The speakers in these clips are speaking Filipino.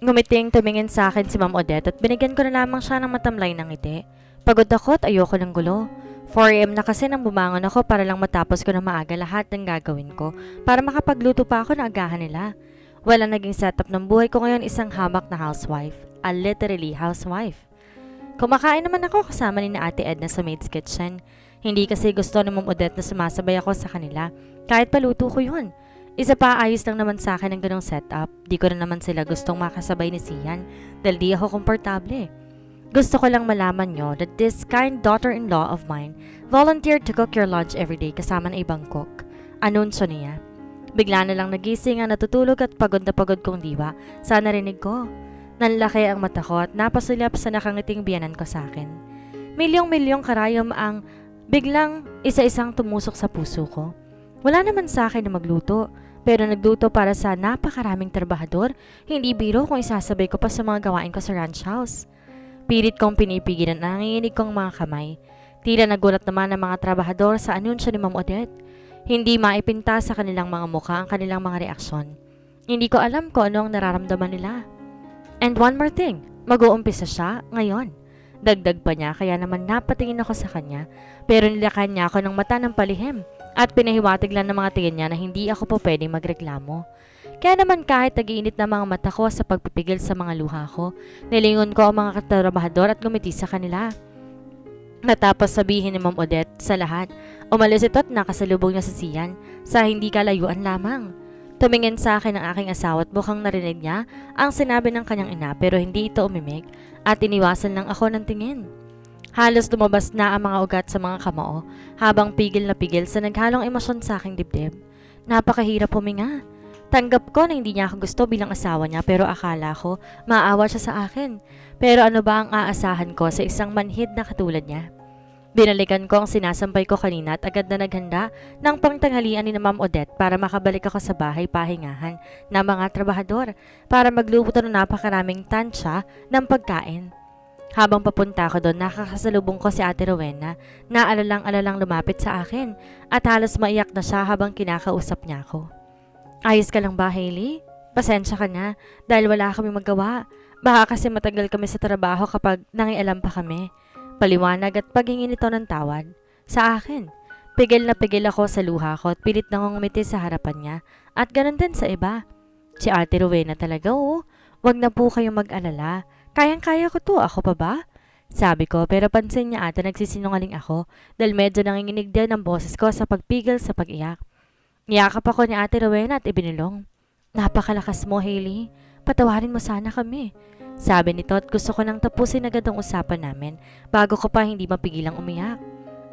Ngumiting tumingin sa akin si Ma'am Odette at binigyan ko na lamang siya ng matamlay ng ngiti. Pagod ako at ayoko ng gulo. 4 AM na kasi nang bumangon ako para lang matapos ko na maaga lahat ng gagawin ko para makapagluto pa ako ng agahan nila. Walang naging setup ng buhay ko ngayon, isang hamak na housewife. A literally housewife. Kumakain naman ako kasama ni na Ate Edna sa maid's kitchen. Hindi kasi gusto ni Ma'am Odette na sumasabay ako sa kanila kahit paluto ko yun. Isa pa, ayos lang naman sa akin ang ganong setup. Di ko na naman sila gustong makasabay ni Sian dahil di ako komportable. Gusto ko lang malaman nyo that this kind daughter-in-law of mine volunteered to cook your lunch everyday kasama ng ibang cook. Anunsyo niya. Bigla na lang nagising ang natutulog at pagod na pagod kong diwa sa narinig ko. Nanlaki ang mata ko at napasulap sa nakangiting biyanan ko sa akin. Milyong-milyong karayom ang biglang isa-isang tumusok sa puso ko. Wala naman sa akin na magluto, pero nagluto para sa napakaraming trabahador, hindi biro kung isasabay ko pa sa mga gawain ko sa ranch house. Pilit kong pinipigil ang nanginginig kong mga kamay. Tila nagulat naman ang mga trabahador sa anunsyo ni Ma'am Odette. Hindi maipinta sa kanilang mga mukha ang kanilang mga reaksyon. Hindi ko alam kung ano ang nararamdaman nila. And one more thing, mag-uumpisa siya ngayon. Dagdag pa niya kaya naman napatingin ako sa kanya, pero nilakan niya ako ng mata ng palihim at pinahiwatig lang ng mga tingin niya na hindi ako po pwedeng magreklamo. Kaya naman kahit nag-iinit na mga mata ko sa pagpipigil sa mga luha ko, nilingon ko ang mga katrabahador at gumiti sa kanila. Natapos sabihin ni Ma'am Odette sa lahat, umalis ito at nakasalubong niya sa Sian sa hindi kalayuan lamang. Tumingin sa akin ang aking asawa at mukhang narinig niya ang sinabi ng kanyang ina pero hindi ito umimik at iniwasan lang ako ng tingin. Halos lumabas na ang mga ugat sa mga kamao habang pigil na pigil sa naghalong emosyon sa aking dibdib. Napakahirap huminga. Tanggap ko na hindi niya ako gusto bilang asawa niya pero akala ko maawa siya sa akin. Pero ano ba ang aasahan ko sa isang manhid na katulad niya? Binalikan ko ang sinasampay ko kanina at agad na naghanda ng pangtanghalian ni na Ma'am Odette para makabalik ako sa bahay pahingahan ng mga trabahador para magluto ng napakaraming tansya ng pagkain. Habang papunta ako doon, nakakasalubong ko si Ate Rowena na alalang-alalang lumapit sa akin at halos maiyak na siya habang kinakausap niya ako. Ayos ka lang ba, Hailey? Pasensya ka na dahil wala kami magawa. Baka kasi matagal kami sa trabaho kapag nangialam pa kami. Paliwanag at paghingi nito ng tawad. Sa akin, pigil na pigil ako sa luha ko at pilit na ngumiti sa harapan niya at ganun din sa iba. Si Ate Rowena talaga, oh. Wag na po kayong mag-alala. Kayang-kaya ko to, ako pa ba? Sabi ko pero pansin niya ata nagsisinungaling ako dahil medyo nanginginig din ang boses ko sa pagpigil sa pag-iyak. Niyakap ako ni Ate Rowena at ibinulong. Napakalakas mo, Hailey. Patawarin mo sana kami. Sabi nito at gusto ko nang tapusin agad ang usapan namin bago ko pa hindi mapigilang umiyak.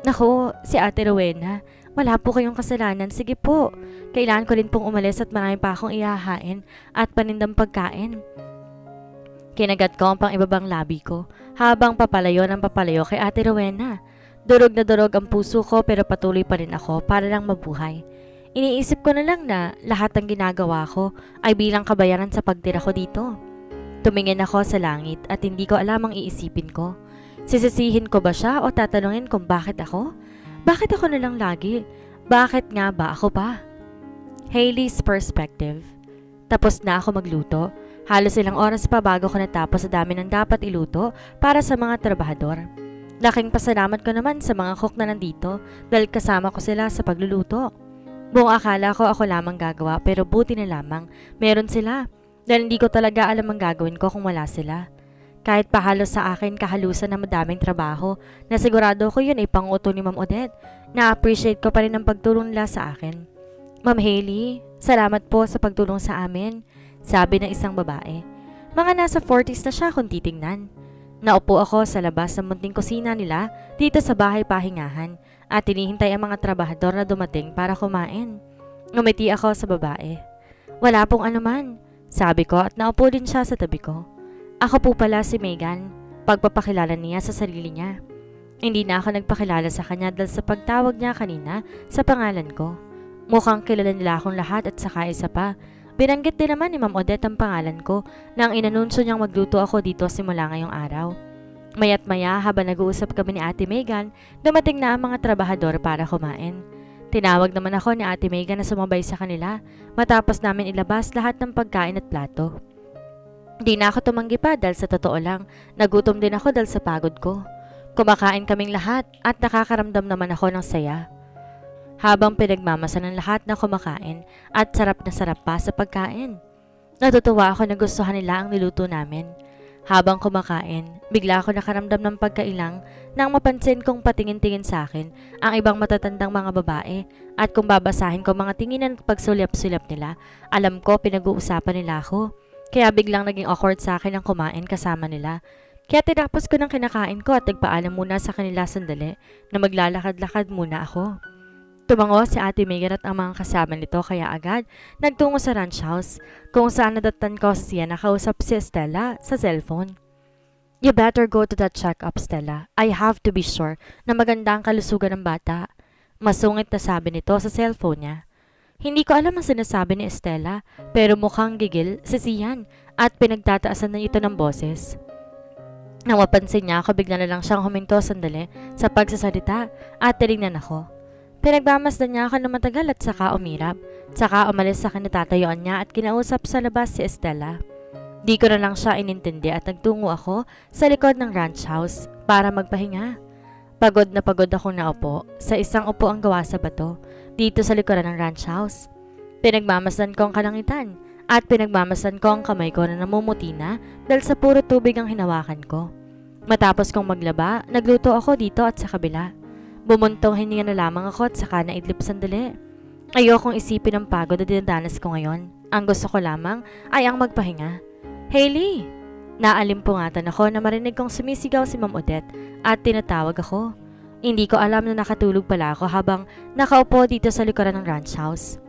Naku, si Ate Rowena, wala po kayong kasalanan. Sige po, kailangan ko rin pong umalis at marami pa akong ihahain at panindang pagkain. Kinagat ko ang pang-ibabang labi ko habang papalayo ng papalayo kay Ate Rowena. Durog na durog ang puso ko pero patuloy pa rin ako para lang mabuhay. Iniisip ko na lang na lahat ng ginagawa ko ay bilang kabayaran sa pagtira ko dito. Tumingin ako sa langit at hindi ko alam ang iisipin ko. Sisisihin ko ba siya o tatanungin kung bakit ako? Bakit ako na lang lagi? Bakit nga ba ako pa? Hailey's perspective. Tapos na ako magluto. Halos ilang oras pa bago ko natapos sa dami ng dapat iluto para sa mga trabahador. Laking pasalamat ko naman sa mga cook na nandito dahil kasama ko sila sa pagluluto. Buong akala ko ako lamang gagawa pero buti na lamang meron sila. Dahil hindi ko talaga alam ang gagawin ko kung wala sila. Kahit pahalos sa akin kahalusan na madaming trabaho, na sigurado ko yun ay panguto ni Ma'am Odette. Na-appreciate ko pa rin ang pagtulong nila sa akin. Ma'am Hailey, salamat po sa pagtulong sa amin, sabi ng isang babae. Mga nasa 40s na siya kung titingnan. Naupo ako sa labas ng munting kusina nila dito sa bahay pahingahan at tinihintay ang mga trabahador na dumating para kumain. Ngumiti ako sa babae. Wala pong anuman. Sabi ko at naupo din siya sa tabi ko. Ako po pala si Megan, pagpapakilala niya sa sarili niya. Hindi na ako nagpakilala sa kanya dahil sa pagtawag niya kanina sa pangalan ko. Mukhang kilala nila akong lahat at saka isa pa. Binanggit din naman ni Ma'am Odette ang pangalan ko nang inanunsyo niyang magluto ako dito simula ngayong araw. Maya't maya habang nag-uusap kami ni Ate Megan, dumating na ang mga trabahador para kumain. Tinawag naman ako ni Ate Megan na sumabay sa kanila matapos namin ilabas lahat ng pagkain at plato. Di na ako tumanggi pa dahil sa totoo lang, nagutom din ako dahil sa pagod ko. Kumakain kaming lahat at nakakaramdam naman ako ng saya. Habang pinagmamasan ng lahat na kumakain at sarap na sarap pa sa pagkain. Natutuwa ako na gustuhan nila ang niluto namin. Habang kumakain, bigla ako nakaramdam ng pagkailang nang mapansin kong patingin-tingin sa akin ang ibang matatandang mga babae at kung babasahin ko mga tinginan at pagsulyap-sulyap nila, alam ko pinag-uusapan nila ako. Kaya biglang naging awkward sa akin ang kumain kasama nila. Kaya tinapos ko ng kinakain ko at nagpaalam muna sa kanila sandali na maglalakad-lakad muna ako. Tumango si Ate Megan at ang mga kasama nito kaya agad nagtungo sa ranch house kung saan nadatnan ko siya nakausap si Stella sa cellphone. You better go to that check-up, Stella. I have to be sure na maganda ang kalusugan ng bata. Masungit na sabi nito sa cellphone niya. Hindi ko alam ang sinasabi ni Stella pero mukhang gigil si Sian at pinagtataasan na ito ng boses. Nang mapansin niya ako bigla na lang siyang huminto sandali sa pagsasalita at tinignan ako. Pinagmamasdan niya ako ng matagal at saka umirap. Saka umalis sa kinatatayuan niya at kinausap sa labas si Stella. Di ko na lang siya inintindi at nagtungo ako sa likod ng ranch house para magpahinga. Pagod na pagod akong naupo sa isang upo ang gawa sa bato dito sa likuran ng ranch house. Pinagmamasdan ko ang kalangitan at pinagmamasdan ko ang kamay ko na namumuti na dahil sa puro tubig ang hinawakan ko. Matapos kong maglaba, nagluto ako dito at sa kabila. Bumuntong hininga na lamang ako at saka naidlip sandali. Ayokong isipin ang pagod na dinadanas ko ngayon. Ang gusto ko lamang ay ang magpahinga. Hailey! Naalimpungatan ako na marinig kong sumisigaw si Ma'am Odette at tinatawag ako. Hindi ko alam na nakatulog pala ako habang nakaupo dito sa likuran ng ranch house.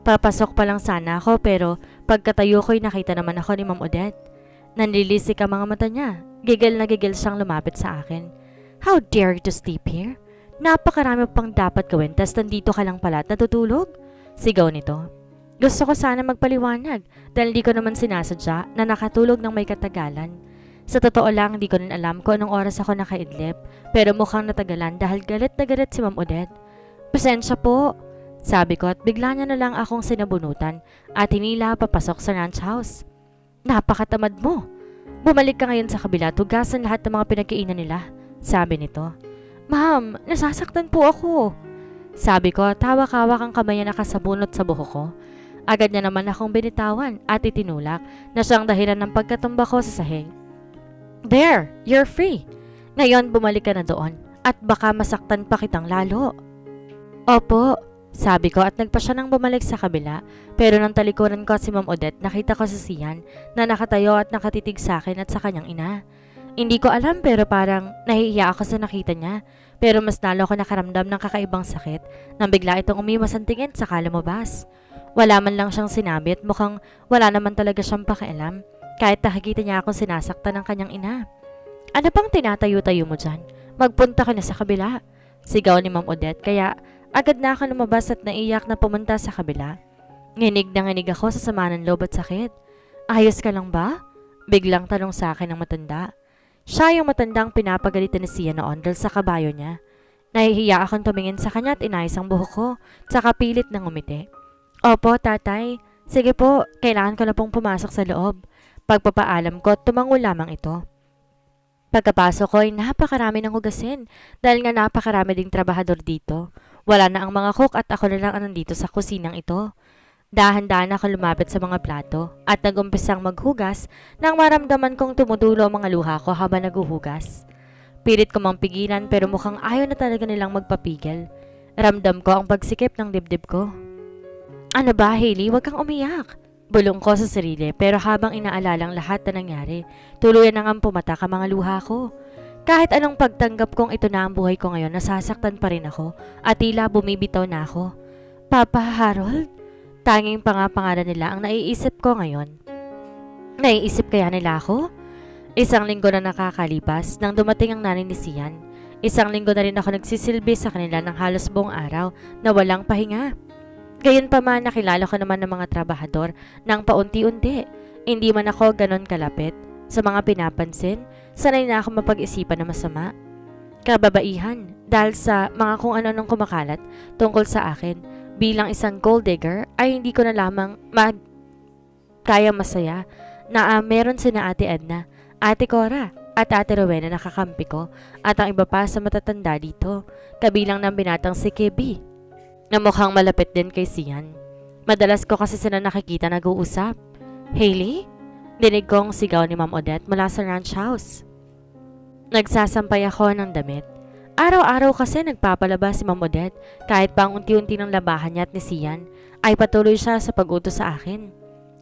Papasok pa lang sana ako pero pagkatayo ko'y nakita naman ako ni Ma'am Odette. Nanlilisik ang mga mata niya. Gigil na gigil siyang lumapit sa akin. How dare you to sleep here? Napakarami pang dapat gawin tas nandito ka lang pala at natutulog? Sigaw nito. Gusto ko sana magpaliwanag dahil di ko naman sinasadya na nakatulog ng may katagalan. Sa totoo lang, di ko rin alam kung anong oras ako nakaidlip pero mukhang natagalan dahil galit na galit si Ma'am Odette. Pasensya po, sabi ko at bigla niya na lang akong sinabunutan at hinila papasok sa ranch house. Napakatamad mo. Bumalik ka ngayon sa kabila at hugasan lahat ng mga pinagkainan nila, sabi nito. Ma'am, nasasaktan po ako. Sabi ko, hawak-hawak ang kamay niya nakasabunot sa buhok ko. Agad niya naman akong binitawan at itinulak na siyang dahilan ng pagkatumba ko sa sahig. There, you're free. Ngayon bumalik ka na doon at baka masaktan pa kitang lalo. Opo, sabi ko at nagpa siya nang bumalik sa kabila pero nang talikuran ko si Ma'am Odette nakita ko si Sian na nakatayo at nakatitig sa akin at sa kanyang ina. Hindi ko alam pero parang nahihiya ako sa nakita niya pero mas lalo ako nakaramdam ng kakaibang sakit nang bigla itong umiwas ang tingin saka lumabas. Wala man lang siyang sinabi at mukhang wala naman talaga siyang pakialam kahit nakikita niya akong sinasaktan ng kanyang ina. Ano pang tinatayo-tayo mo dyan? Magpunta ka na sa kabila. Sigaw ni Ma'am Odette kaya agad na ako lumabas at naiyak na pumunta sa kabila. Nginig na nginig ako sa sama ng loob at sakit. Ayos ka lang ba? Biglang tanong sa akin ng matanda. Siya yung matandang pinapagalitan ni Sia noon dahil sa kabayo niya. Nahihiya akong tumingin sa kanya at inayos ang buhok ko, tsaka pilit ng umiti. Opo, tatay. Sige po, kailangan ko na pong pumasok sa loob. Pagpapaalam ko, tumango lamang ito. Pagkapasok ko ay napakarami ng hugasin dahil nga napakarami ding trabahador dito. Wala na ang mga cook at ako na lang ang nandito sa kusinang ito. Dahan-dahan ako lumapit sa mga plato at nagumpisang maghugas nang maramdaman kong tumutulo ang mga luha ko habang naguhugas. Pilit ko mang pigilan pero mukhang ayaw na talaga nilang magpapigil. Ramdam ko ang pagsikip ng dibdib ko. Ano ba, Hailey? Huwag kang umiyak. Bulong ko sa sarili pero habang inaalalang lahat na nangyari, tuluyan na nga pumatak ang mga luha ko. Kahit anong pagtanggap kong ito na ang buhay ko ngayon, nasasaktan pa rin ako at tila bumibitaw na ako. Papa Harold? Tanging pangapangalan nila ang naiisip ko ngayon. Naiisip kaya nila ako? Isang linggo na nakakalipas nang dumating ang nanay ni Sian. Isang linggo na rin ako nagsisilbi sa kanila ng halos buong araw na walang pahinga. Gayunpaman nakilala ko naman ng mga trabahador ng paunti-unti. Hindi man ako ganon kalapit. Sa mga pinapansin, sanay na ako mapag-isipan na masama. Kababaihan dahil sa mga kung ano-anong kumakalat tungkol sa akin. Bilang isang gold digger ay hindi ko na lamang kaya masaya na meron sina Ate Edna, Ate Cora, at Ate Rowena na kakampi ko at ang iba pa sa matatanda dito, kabilang ng binatang si Kibby, na mukhang malapit din kay Sian. Madalas ko kasi sila nakikita nag-uusap. Hailey? Dinig kong sigaw ni Ma'am Odette mula sa ranch house. Nagsasampay ako ng damit. Araw-araw kasi nagpapalabas si Ma'am Odette kahit pa ang unti-unti ng labahan niya at ni Sian ay patuloy siya sa pag-utos sa akin.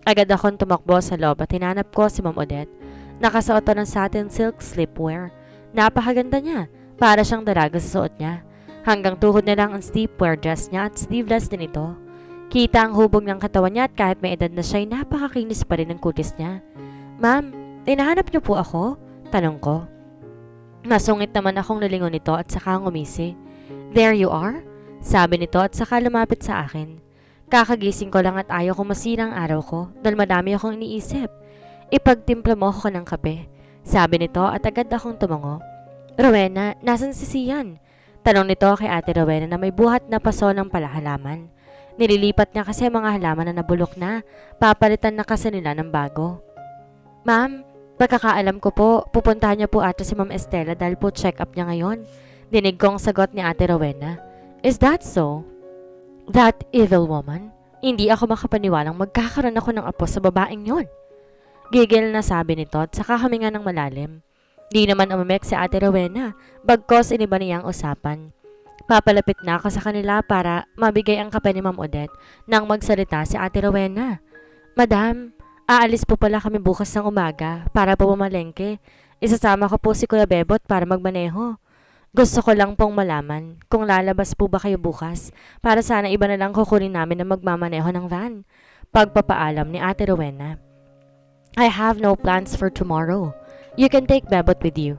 Agad akong tumakbo sa loob at hinanap ko si Ma'am Odette. Nakasuot ng satin silk slipwear. Napakaganda niya, para siyang dalaga sa suot niya. Hanggang tuhod na lang ang sleepwear dress niya at sleeveless din ito. Kita ang hubog ng katawan niya at kahit may edad na siya ay napakakinis pa rin ng kutis niya. Ma'am, hinahanap niyo po ako? Tanong ko. Masungit naman akong nalingon nito at saka ngumisi. There you are? Sabi nito at saka lumapit sa akin. Kakagising ko lang at ayaw kong masirang araw ko dahil madami akong iniisip. Ipagtimpla mo ako ng kape. Sabi nito at agad akong tumango. Rowena, nasan si Sian? Tanong nito kay Ate Rowena na may buhat na paso ng palahalaman. Nililipat niya kasi mga halaman na nabulok na. Papalitan na kasi nila ng bago. Ma'am, pagkakaalam ko po, pupuntahan niya po ata si Ma'am Estela dahil po check-up niya ngayon. Dinig kong sagot ni Ate Rowena. Is that so? That evil woman? Hindi ako makapaniwalang magkakaroon ako ng apo sa babaeng yon. Gigil na sabi nito at saka huminga ng malalim. Di naman umamek si Ate Rowena, bagkos iniba niyang usapan. Papalapit na ako sa kanila para mabigay ang kape ni Ma'am Odette nang magsalita si Ate Rowena. Madam, aalis po pala kami bukas ng umaga para po pumalengke. Isasama ko po si Kuya Bebot para magmaneho. Gusto ko lang pong malaman kung lalabas po ba kayo bukas para sana iba na lang kukunin namin na magmamaneho ng van. Pagpapaalam ni Ate Rowena. I have no plans for tomorrow. You can take Bebot with you.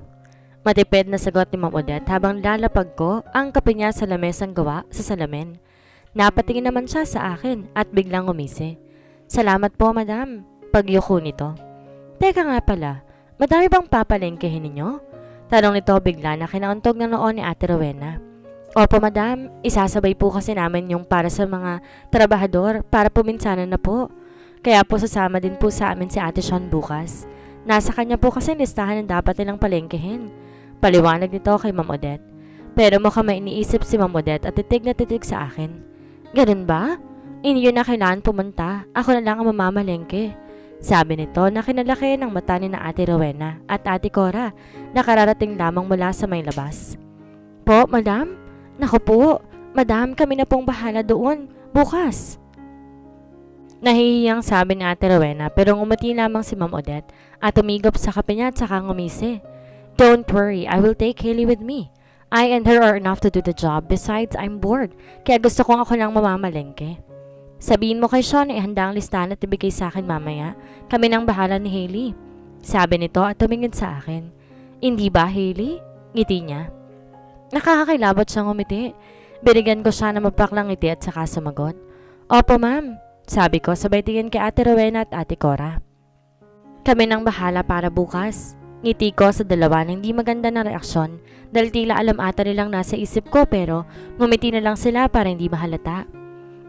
Matipid na sagot ni Ma'am Odette habang lalapag ko ang kape niya sa lamesang gawa sa salamin. Napatingin naman siya sa akin at biglang umisi. Salamat po, madam. Pagyuko nito. Teka nga pala, madami bang papalengkehin ninyo? Tanong nito bigla na kinauntog ng noon ni Ate Rowena. Opo, madam. Isasabay po kasi namin yung para sa mga trabahador para puminsanan na po. Kaya po sasama din po sa amin si Ate Sean bukas. Nasa kanya po kasi listahan ng dapat nilang palengkehin. Paliwanag nito kay Ma'am Odette. Pero mukhang may iniisip si Ma'am Odette at titig na titig sa akin. Ganun ba? Hindi yun na kailangan pumunta. Ako na lang ang mamamalengke. Sabi nito na kinalaki ng mata ni na Ate Rowena at Ate Cora na kararating lamang mula sa may labas. Po, madam? Naku po, madam, kami na pong bahala doon. Bukas. Nahihiyang sabi ni Ate Rowena pero ngumati lamang si Ma'am Odette at umigop sa kape niya at saka ngumisi. Don't worry, I will take Hailey with me. I and her are enough to do the job. Besides, I'm bored. Kaya gusto kong ako lang mamamalengke. Sabihin mo kay Sean ihanda ang listahan at ibigay sa akin mamaya. Kami nang bahala ni Hailey. Sabi nito at tumingin sa akin. Hindi ba, Hailey? Ngiti niya. Nakakakilabot siyang umiti. Binigyan ko siya ng mapaklang ngiti at saka sumagot. Opo, ma'am. Sabi ko sabay tingin kay Ate Rowena at Ate Cora. Kami nang bahala para bukas. Ngiti ko sa dalawa na hindi maganda na reaksyon dahil tila alam ata nilang nasa isip ko pero ngumiti na lang sila para hindi mahalata.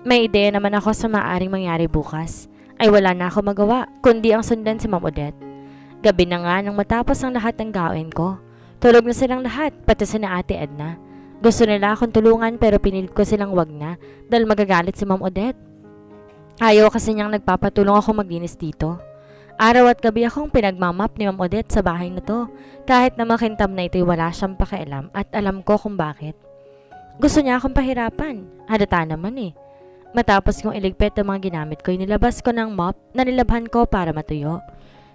May ideya naman ako sa maaaring mangyari bukas. Ay wala na ako magawa kundi ang sundan si Ma'am Odette. Gabi na nga nang matapos ang lahat ng gawin ko. Tulog na silang lahat pati sina Ate Edna. Gusto nila akong tulungan pero pinilit ko silang wag na dahil magagalit si Ma'am Odette. Ayaw kasi niyang nagpapatulong ako maglinis dito. Araw at gabi akong pinagmamap ni Ma'am Odette sa bahay na to, kahit na makintab na ito'y wala siyang pakialam at alam ko kung bakit. Gusto niya akong pahirapan, halata naman eh. Matapos kong iligpit ang mga ginamit ko, nilabas ko ng mop na nilabhan ko para matuyo.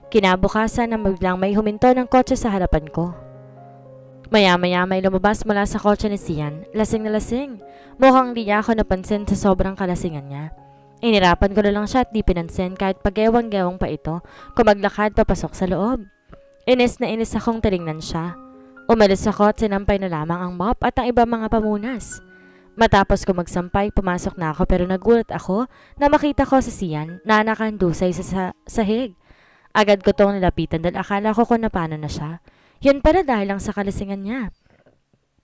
Kinabukasan na biglang may huminto ng kotse sa harapan ko. Maya-maya may lumabas mula sa kotse ni Sian, lasing na lasing. Mukhang di niya ako napansin sa sobrang kalasingan niya. Inirapan ko na lang siya at di pinansin kahit pag-ewang-gewang pa ito kung maglakad papasok sa loob. Inis na inis akong tinignan siya. Umalis ako at sinampay na lamang ang mop at ang iba mga pamunas. Matapos ko magsampay, pumasok na ako pero nagulat ako na makita ko si Sian na nakandusay sa sahig. Agad ko tong nilapitan dahil akala ko kung napano na siya. Yun pala dahil lang sa kalasingan niya.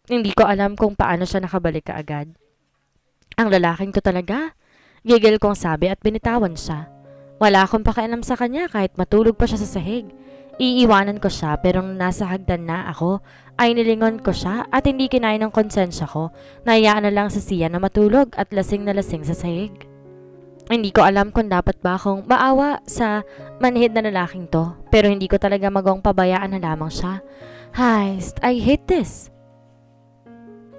Hindi ko alam kung paano siya nakabalik kaagad. Ang lalaking to talaga. Gigil kong sabi at binitawan siya. Wala akong pakialam sa kanya kahit matulog pa siya sa sahig. Iiwanan ko siya pero nung nasa hagdan na ako ay nilingon ko siya at hindi kinain ng konsensya ko. Nahiyaan na lang si Sian na matulog at lasing na lasing sa sahig. Hindi ko alam kung dapat ba akong maawa sa manhid na lalaking to pero hindi ko talaga magawang pabayaan na lamang siya. Heist, I hate this.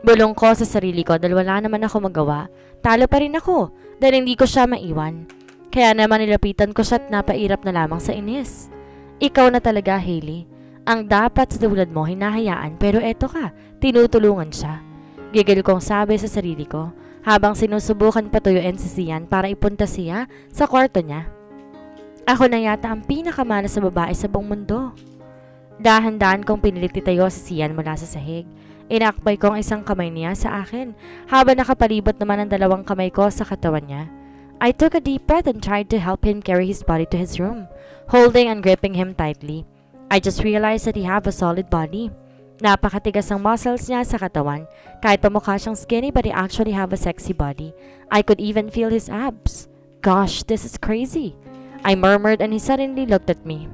Bulong ko sa sarili ko dahil wala naman ako magawa. Talo pa rin ako dahil hindi ko siya maiwan. Kaya naman nilapitan ko siya at napairap na lamang sa inis. Ikaw na talaga, Hailey. Ang dapat sa tulad mo hinahayaan pero eto ka, tinutulungan siya. Gigil kong sabi sa sarili ko habang sinusubukan patuyuin si Sian para ipunta siya sa kwarto niya. Ako na yata ang pinakamalas sa babae sa buong mundo. Dahan-dahan kong pinilit itayo si Sian mula sa sahig. Inakbay ko ang isang kamay niya sa akin habang nakapalibot naman ang dalawang kamay ko sa katawan niya. I took a deep breath and tried to help him carry his body to his room, holding and gripping him tightly. I just realized that he have a solid body. Napakatigas ang muscles niya sa katawan. Kahit pamukha siyang skinny but he actually have a sexy body. I could even feel his abs. Gosh, this is crazy. I murmured and he suddenly looked at me.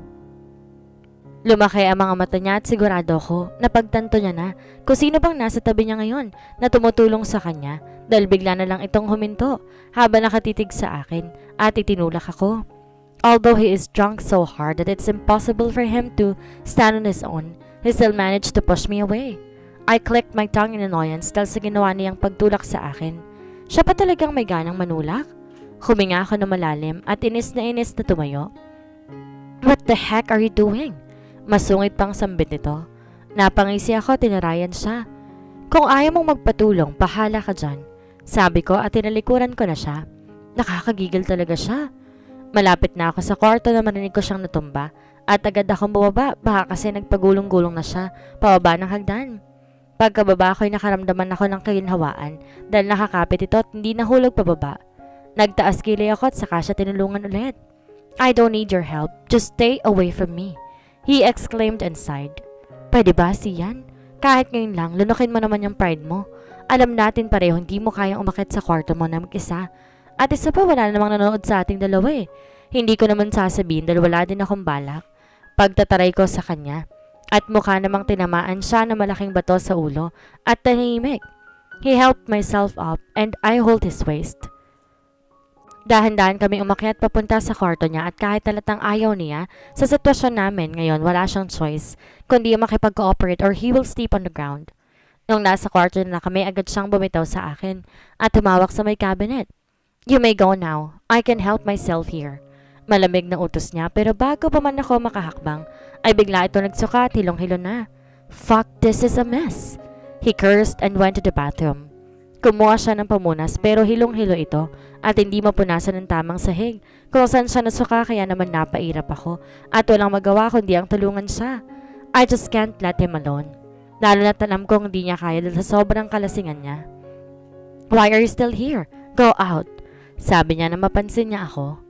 Lumaki ang mga mata niya at sigurado ko na pagtanto niya na kung sino bang nasa tabi niya ngayon na tumutulong sa kanya dahil bigla na lang itong huminto habang nakatitig sa akin at itinulak ako. Although he is drunk so hard that it's impossible for him to stand on his own, he still managed to push me away. I clicked my tongue in annoyance dahil sa ginawa niyang pagtulak sa akin. Siya pa talagang may ganang manulak? Huminga ako na malalim at inis na tumayo. What the heck are you doing? Masungit pang sambit nito. Napangisi ako, tinarayan siya. Kung ayaw mong magpatulong, pahala ka dyan. Sabi ko at tinalikuran ko na siya. Nakakagigil talaga siya. Malapit na ako sa kwarto na marinig ko siyang natumba at agad akong bumaba baka kasi nagpagulong-gulong na siya pababa ng hagdan. Pagkababa ko'y nakaramdaman ako ng kaginhawaan dahil nakakapit ito at hindi nahulog pababa. Nagtaas kilay ako at saka siya tinulungan ulit. I don't need your help. Just stay away from me. He exclaimed and sighed. Pwede ba, Sian? Kahit ngayon lang, lunukin mo naman yung pride mo. Alam natin pareho hindi mo kayang umakit sa kwarto mo na mag-isa. At isa pa wala namang nanonood sa ating dalawa eh. Hindi ko naman sasabihin dahil wala din akong balak. Pagtataray ko sa kanya. At mukha namang tinamaan siya ng malaking bato sa ulo at tahimik. He helped myself up and I hold his waist. Dahan-dahan kami umakyat papunta sa kwarto niya at kahit talatang ayaw niya, sa sitwasyon namin ngayon wala siyang choice kundi makipag-cooperate or he will sleep on the ground. Nung nasa kwarto na kami agad siyang bumitaw sa akin at tumawak sa may cabinet. You may go now. I can help myself here. Malamig na utos niya pero bago pa man ako makahakbang ay bigla ito nagsuka at hilong-hilo na. Fuck, this is a mess. He cursed and went to the bathroom. Kumuha siya ng pamunas pero hilong-hilo ito at hindi mapunasan ng tamang sahig kung saan siya nasuka kaya naman napairap ako at walang magawa kundi ang tulungan siya. I just can't let him alone. Lalo na't alam kong hindi niya kaya dahil sa sobrang kalasingan niya. Why are you still here? Go out. Sabi niya na mapansin niya ako.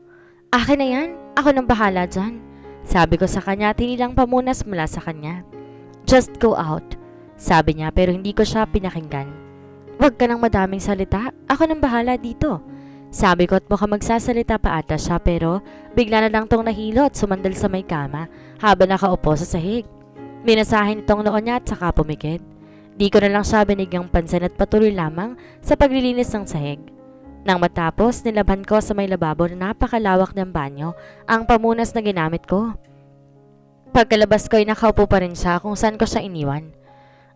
Akin na yan. Ako nang bahala dyan. Sabi ko sa kanya at hinilang pamunas mula sa kanya. Just go out. Sabi niya pero hindi ko siya pinakinggan. Huwag ka nang madaming salita. Ako nang bahala dito. Sabi ko at mukhang magsasalita pa ata siya pero bigla na lang tong nahilo at sumandal sa may kama habang nakaupo sa sahig. Minasahin itong noon niya at saka pumikit. Di ko na lang siya binigyang pansin at patuloy lamang sa paglilinis ng sahig. Nang matapos, nilabhan ko sa may lababo na napakalawak ng banyo ang pamunas na ginamit ko. Pagkalabas ko ay nakaupo pa rin siya kung saan ko siya iniwan.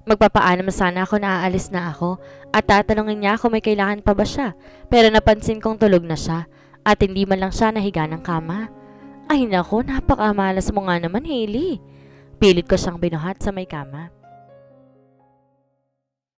Magpapaalam sana ako na aalis na ako at tatanungin niya kung may kailangan pa ba siya pero napansin kong tulog na siya at hindi man lang siya nahiga ng kama. Ay nako, napakamalas mo nga naman, Hailey. Pilit ko siyang binuhat sa may kama.